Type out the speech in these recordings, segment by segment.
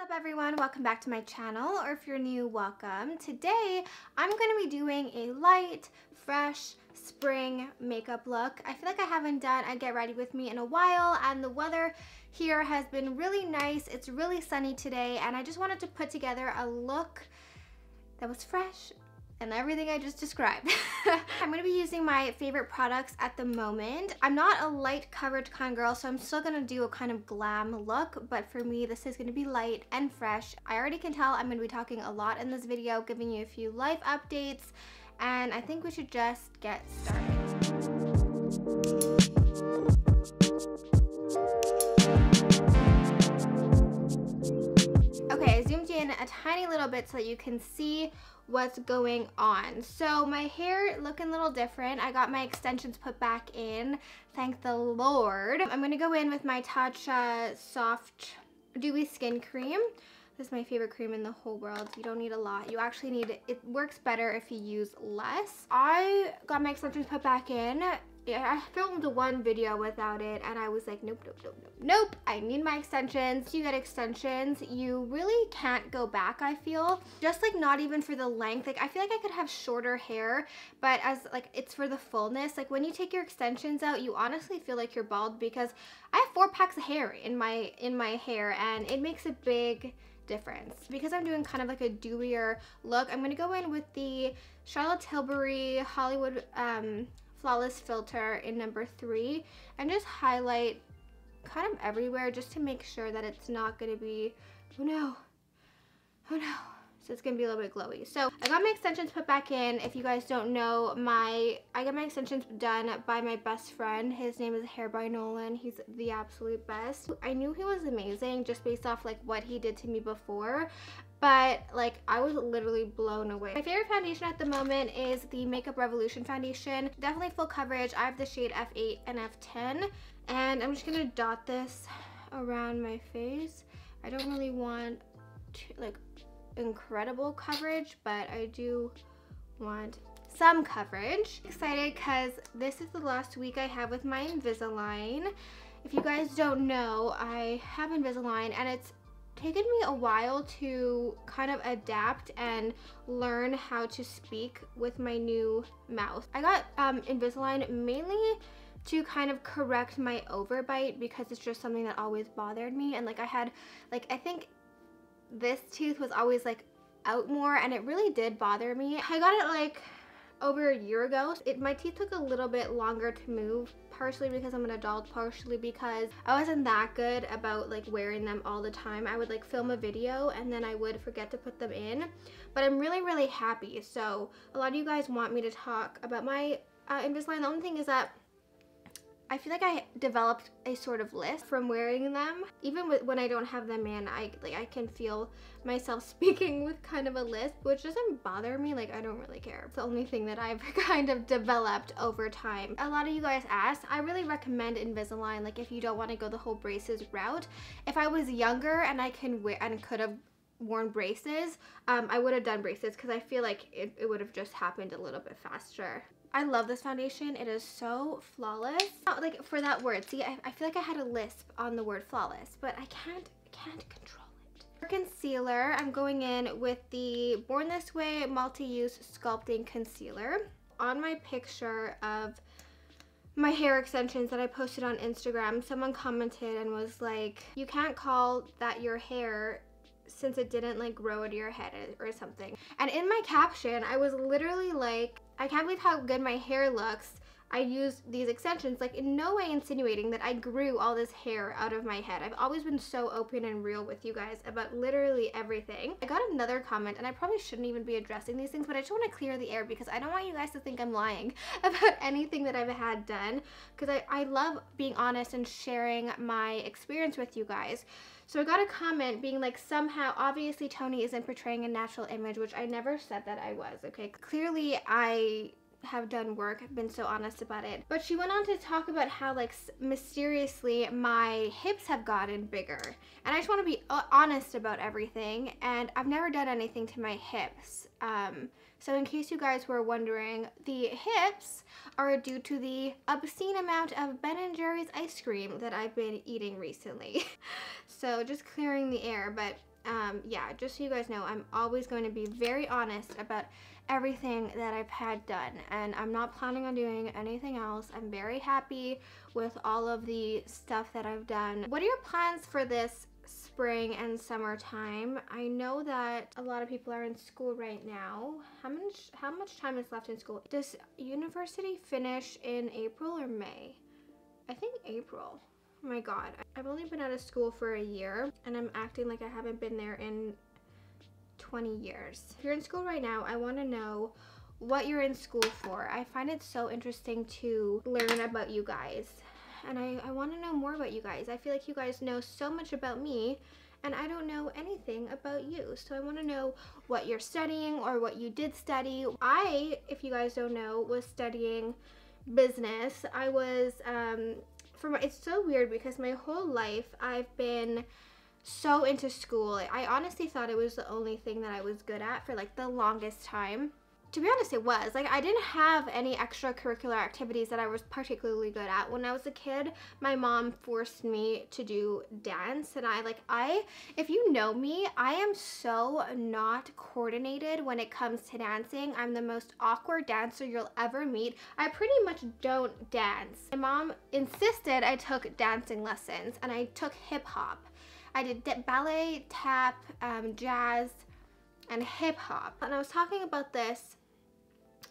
What's up everyone, welcome back to my channel, or if you're new, welcome. Today I'm going to be doing a light, fresh spring makeup look. I feel like I haven't done a get ready with me in a while, and the weather here has been really nice. It's really sunny today, and I just wanted to put together a look that was fresh and everything I just described. I'm going to be using my favorite products at the moment. I'm not a light coverage kind of girl, so I'm still going to do a kind of glam look, but for me this is going to be light and fresh. I already can tell I'm going to be talking a lot in this video, giving you a few life updates, and I think we should just get started. Okay, I zoomed in a tiny little bit so that you can see what's going on. So my hair looking a little different. I got my extensions put back in, thank the Lord. I'm gonna go in with my Tatcha Soft Dewy Skin Cream. This is my favorite cream in the whole world. You don't need a lot. You actually need, it works better if you use less. I got my extensions put back in. I filmed one video without it and I was like, nope, I need my extensions. You get extensions, you really can't go back, I feel. Just like not even for the length. Like I feel like I could have shorter hair, but as like it's for the fullness. Like when you take your extensions out, you honestly feel like you're bald, because I have 4 packs of hair in my hair, and it makes a big difference. Because I'm doing kind of like a dewier look, I'm gonna go in with the Charlotte Tilbury Hollywood Flawless Filter in number 3 and just highlight kind of everywhere just to make sure that it's not going to be, oh no, so it's going to be a little bit glowy. So I got my extensions put back in. If you guys don't know, I got my extensions done by my best friend. His name is Hair by Nolan. He's the absolute best. I knew he was amazing just based off like what he did to me before, but like I was literally blown away. My favorite foundation at the moment is the Makeup Revolution foundation. Definitely full coverage. I have the shade F8 and F10, and I'm just gonna dot this around my face. I don't really want like incredible coverage, but I do want some coverage. Excited because this is the last week I have with my Invisalign. If you guys don't know, I have Invisalign, and it's taken me a while to kind of adapt and learn how to speak with my new mouth. I got Invisalign mainly to kind of correct my overbite, because it's just something that always bothered me, and like I had like, I think this tooth was always like out more, and it really did bother me. I got it like over a year ago. My teeth took a little bit longer to move, partially because I'm an adult, partially because I wasn't that good about like wearing them all the time. I would like film a video and then I would forget to put them in, but I'm really happy. So a lot of you guys want me to talk about my Invisalign. The only thing is that I feel like I developed a sort of lisp from wearing them. Even when I don't have them in, I can feel myself speaking with kind of a lisp, which doesn't bother me. Like I don't really care. It's the only thing that I've kind of developed over time. A lot of you guys asked, I really recommend Invisalign, like if you don't want to go the whole braces route. If I was younger and I can wear and could have worn braces, I would have done braces, because I feel like it would have just happened a little bit faster. I love this foundation. It is so flawless. Like for that word, see, I feel like I had a lisp on the word flawless, but I can't control it. For concealer, I'm going in with the Born This Way Multi-Use Sculpting Concealer. On my picture of my hair extensions that I posted on Instagram, someone commented and was like, you can't call that your hair since it didn't like grow into your head or something. And in my caption, I was literally like, I can't believe how good my hair looks. I used these extensions, like in no way insinuating that I grew all this hair out of my head. I've always been so open and real with you guys about literally everything. I got another comment, and I probably shouldn't even be addressing these things, but I just want to clear the air because I don't want you guys to think I'm lying about anything that I've had done, because I love being honest and sharing my experience with you guys. So I got a comment being like, somehow, obviously Tony isn't portraying a natural image, which I never said that I was, okay? Clearly I have done work. I've been so honest about it. But she went on to talk about how like mysteriously my hips have gotten bigger. And I just want to be honest about everything, and I've never done anything to my hips. So in case you guys were wondering, the hips are due to the obscene amount of Ben & Jerry's ice cream that I've been eating recently. So just clearing the air, but yeah, just so you guys know, I'm always going to be very honest about everything that I've had done, and I'm not planning on doing anything else. I'm very happy with all of the stuff that I've done. What are your plans for this spring and summertime? I know that a lot of people are in school right now. How much time is left in school? Does university finish in April or May? I think April. Oh my god, I've only been out of school for a year and I'm acting like I haven't been there in 20 years. If you're in school right now, I want to know what you're in school for. I find it so interesting to learn about you guys, and I want to know more about you guys. I feel like you guys know so much about me and I don't know anything about you, so I want to know what you're studying or what you did study. I, if you guys don't know, was studying business. I was it's so weird because my whole life I've been so into school. I honestly thought it was the only thing that I was good at for like the longest time. To be honest, it was. Like, I didn't have any extracurricular activities that I was particularly good at. When I was a kid, my mom forced me to do dance, and if you know me, I am so not coordinated when it comes to dancing. I'm the most awkward dancer you'll ever meet. I pretty much don't dance. My mom insisted I took dancing lessons, and I took hip hop. I did ballet, tap, jazz, and hip hop. And I was talking about this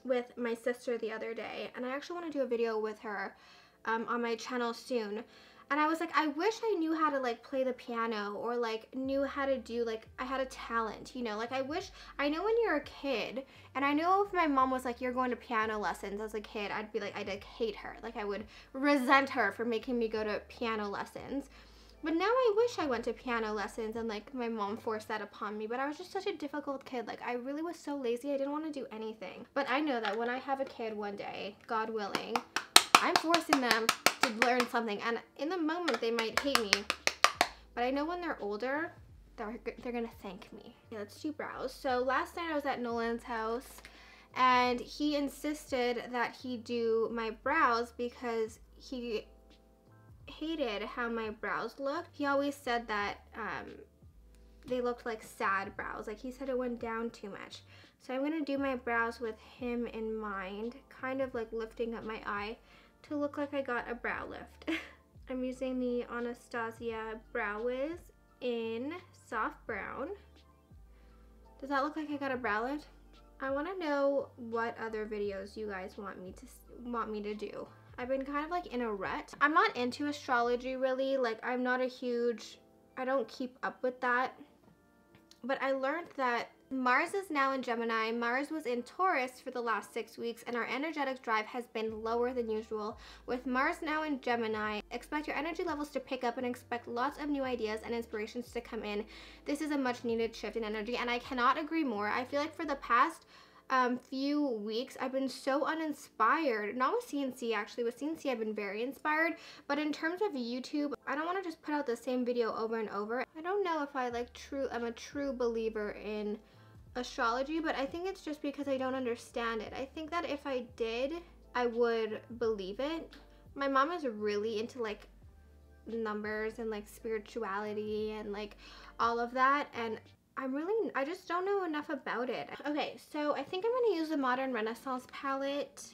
with my sister the other day, and I actually want to do a video with her on my channel soon. And I was like, I wish I knew how to like play the piano, or like knew how to do, like, I had a talent, you know. Like, I know when you're a kid, and I know if my mom was like, you're going to piano lessons as a kid, I'd be like, I'd like hate her. Like, I would resent her for making me go to piano lessons. But now I wish I went to piano lessons and like my mom forced that upon me. But I was just such a difficult kid. Like, I really was so lazy. I didn't want to do anything. But I know that when I have a kid one day, God willing, I'm forcing them to learn something. And in the moment, they might hate me. But I know when they're older, they're going to thank me. Okay, let's do brows. So last night I was at Nolan's house, and he insisted that he do my brows because he hated how my brows looked. He always said that they looked like sad brows. Like, he said it went down too much. So I'm going to do my brows with him in mind, kind of like lifting up my eye to look like I got a brow lift. I'm using the Anastasia Brow Wiz in soft brown. Does that look like I got a brow lift? I want to know what other videos you guys want me to do. I've been kind of like in a rut. I'm not into astrology really. Like, I don't keep up with that. But I learned that Mars is now in Gemini. Mars was in Taurus for the last 6 weeks, and our energetic drive has been lower than usual. With Mars now in Gemini, expect your energy levels to pick up and expect lots of new ideas and inspirations to come in. This is a much needed shift in energy, and I cannot agree more. I feel like for the past few weeks I've been so uninspired. Not with CNC, actually. With CNC I've been very inspired, but in terms of YouTube, I don't want to just put out the same video over and over. I don't know if I'm a true believer in astrology, but I think it's just because I don't understand it. I think that if I did, I would believe it. My mom is really into like numbers and like spirituality and like all of that, and I just don't know enough about it. Okay, so I think I'm gonna use the Modern Renaissance palette.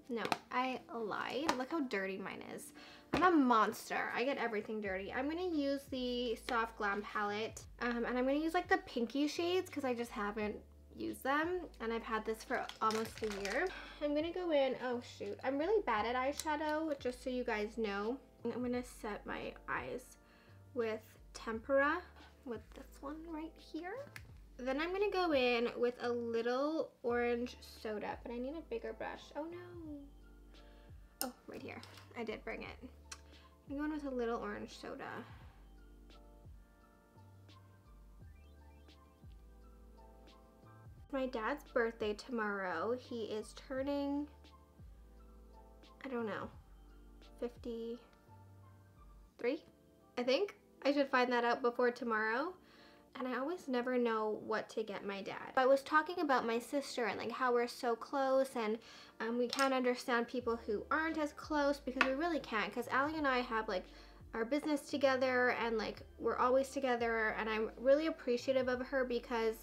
No, I lied. Look how dirty mine is. I'm a monster. I get everything dirty. I'm gonna use the Soft Glam palette, and I'm gonna use like the pinky shades because I just haven't used them, and I've had this for almost a year. I'm gonna go in, oh shoot, I'm really bad at eyeshadow, just so you guys know. I'm gonna set my eyes with Tempera, with this one right here. Then I'm gonna go in with a little orange soda, but I need a bigger brush. Oh no. Oh, right here. I did bring it. I'm going with a little orange soda. My dad's birthday tomorrow. He is turning, I don't know, 53, I think. I should find that out before tomorrow. And I always never know what to get my dad. I was talking about my sister and like how we're so close, and we can't understand people who aren't as close, because we really can't, because Allie and I have like our business together, and like we're always together, and I'm really appreciative of her because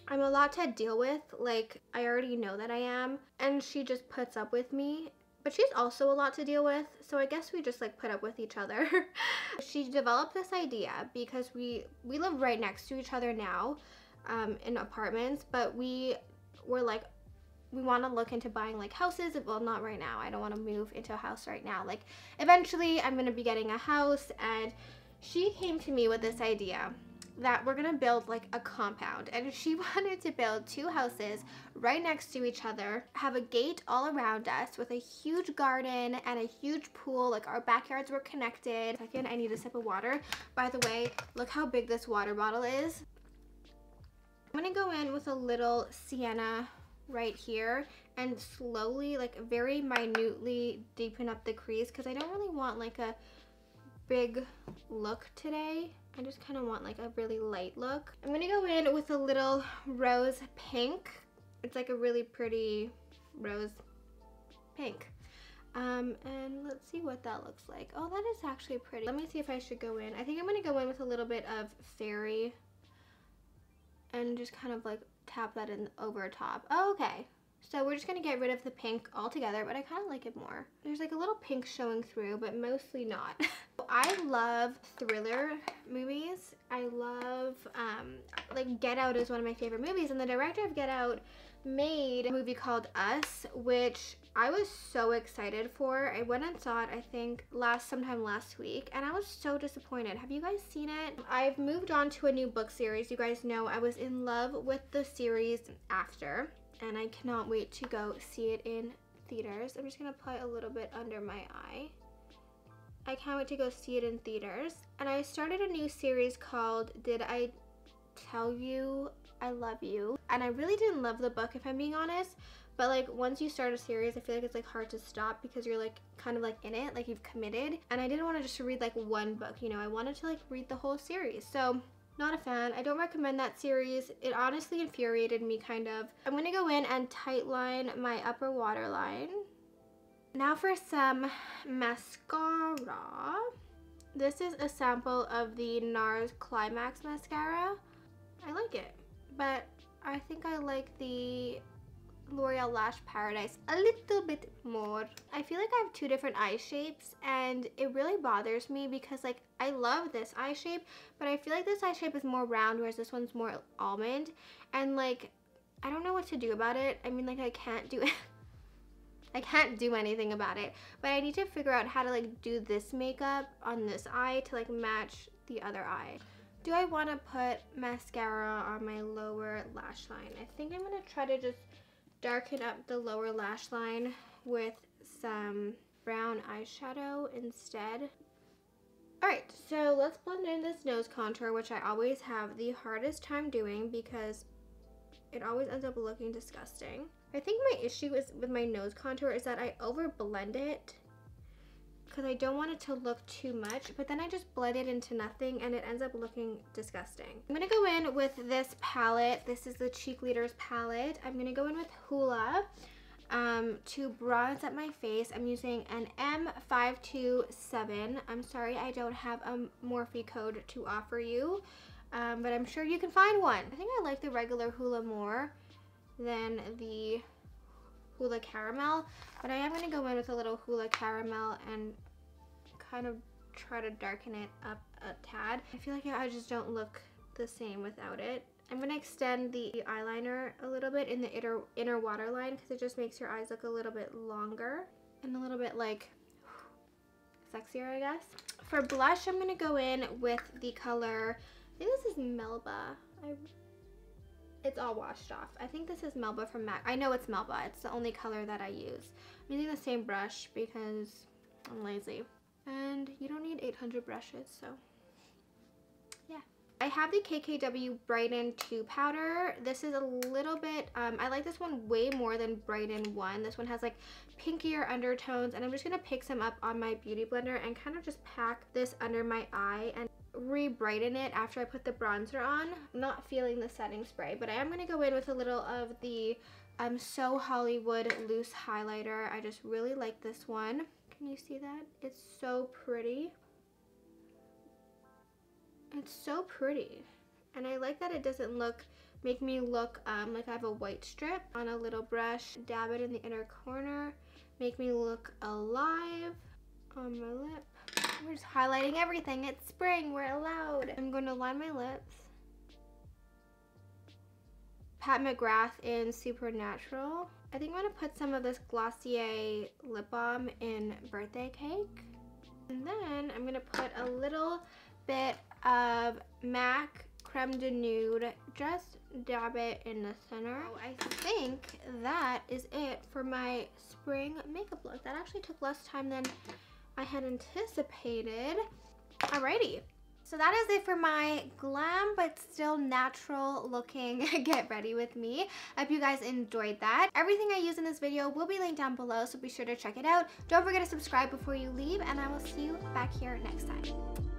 I'm a lot to deal with. Like, I already know that I am, and she just puts up with me. But she's also a lot to deal with, so I guess we just like put up with each other. She developed this idea because we live right next to each other now in apartments, but we were like, we want to look into buying like houses. Well, not right now. I don't want to move into a house right now. Like, eventually I'm going to be getting a house, and she came to me with this idea that we're gonna build like a compound, and she wanted to build 2 houses right next to each other, have a gate all around us with a huge garden and a huge pool. Like, our backyards were connected. Second, I need a sip of water. By the way, look how big this water bottle is. I'm gonna go in with a little sienna right here and slowly, like very minutely, deepen up the crease because I don't really want like a big look today. I just kind of want like a really light look. I'm gonna go in with a little rose pink. It's like a really pretty rose pink. And let's see what that looks like. Oh, that is actually pretty. Let me see if I should go in. I think I'm gonna go in with a little bit of fairy and just kind of like tap that in over top. Oh, okay. So we're just gonna get rid of the pink altogether, but I kind of like it more. There's like a little pink showing through, but mostly not. I love thriller movies. I love, like Get Out is one of my favorite movies, and the director of Get Out made a movie called Us, which I was so excited for. I went and saw it, I think, sometime last week, and I was so disappointed. Have you guys seen it? I've moved on to a new book series. You guys know I was in love with the series After, and I cannot wait to go see it in theaters. I'm just gonna apply a little bit under my eye. I can't wait to go see it in theaters. And I started a new series called Did I Tell You I Love You? And I really didn't love the book, if I'm being honest, but like once you start a series, I feel like it's like hard to stop because you're like kind of like in it, like you've committed. And I didn't want to just read like one book, you know, I wanted to like read the whole series. So not a fan. I don't recommend that series. It honestly infuriated me kind of. I'm gonna go in and tightline my upper waterline. Now for some mascara. This is a sample of the NARS Climax mascara. I like it, but I think I like the L'Oreal Lash Paradise a little bit more. I feel like I have 2 different eye shapes, and it really bothers me because like I love this eye shape, but I feel like this eye shape is more round, whereas this one's more almond, and like I don't know what to do about it. I mean, like I can't do it. I can't do anything about it, but I need to figure out how to like do this makeup on this eye to like match the other eye. Do I want to put mascara on my lower lash line? I think I'm gonna try to just darken up the lower lash line with some brown eyeshadow instead. Alright, so let's blend in this nose contour, which I always have the hardest time doing because it always ends up looking disgusting. I think my issue is with my nose contour is that I over blend it because I don't want it to look too much, but then I just blend it into nothing and it ends up looking disgusting. I'm gonna go in with this palette. This is the Cheek Leaders palette. I'm gonna go in with Hoola to bronze up my face. I'm using an M527. I'm sorry I don't have a Morphe code to offer you, but I'm sure you can find one. I think I like the regular Hoola more than the Hoola Caramel, but I am going to go in with a little Hoola Caramel and kind of try to darken it up a tad. I feel like I just don't look the same without it. I'm going to extend the eyeliner a little bit in the inner waterline because it just makes your eyes look a little bit longer and a little bit like sexier, I guess. For blush, I'm going to go in with the color, I think this is Melba. It's all washed off. I think this is Melba from MAC. I know it's Melba. It's the only color that I use. I'm using the same brush because I'm lazy. And you don't need 800 brushes, so yeah. I have the KKW Brighten 2 powder. This is a little bit, I like this one way more than Brighten 1. This one has like pinkier undertones, and I'm just gonna pick some up on my beauty blender and kind of just pack this under my eye and re-brighten it after I put the bronzer on. I'm not feeling the setting spray, but I am going to go in with a little of the So Hollywood loose highlighter. I just really like this one. Can you see that? It's so pretty. It's so pretty. And I like that it doesn't make me look like I have a white strip. On a little brush, dab it in the inner corner, make me look alive on my lip. We're just highlighting everything. It's spring, we're allowed. I'm going to line my lips. Pat McGrath in Supernatural. I think I'm going to put some of this Glossier lip balm in Birthday Cake. And then I'm going to put a little bit of MAC Creme de Nude. Just dab it in the center. So I think that is it for my spring makeup look. That actually took less time than I had anticipated. Alrighty. So that is it for my glam but still natural looking get ready with me. I hope you guys enjoyed that. Everything I use in this video will be linked down below, so be sure to check it out. Don't forget to subscribe before you leave, and I will see you back here next time.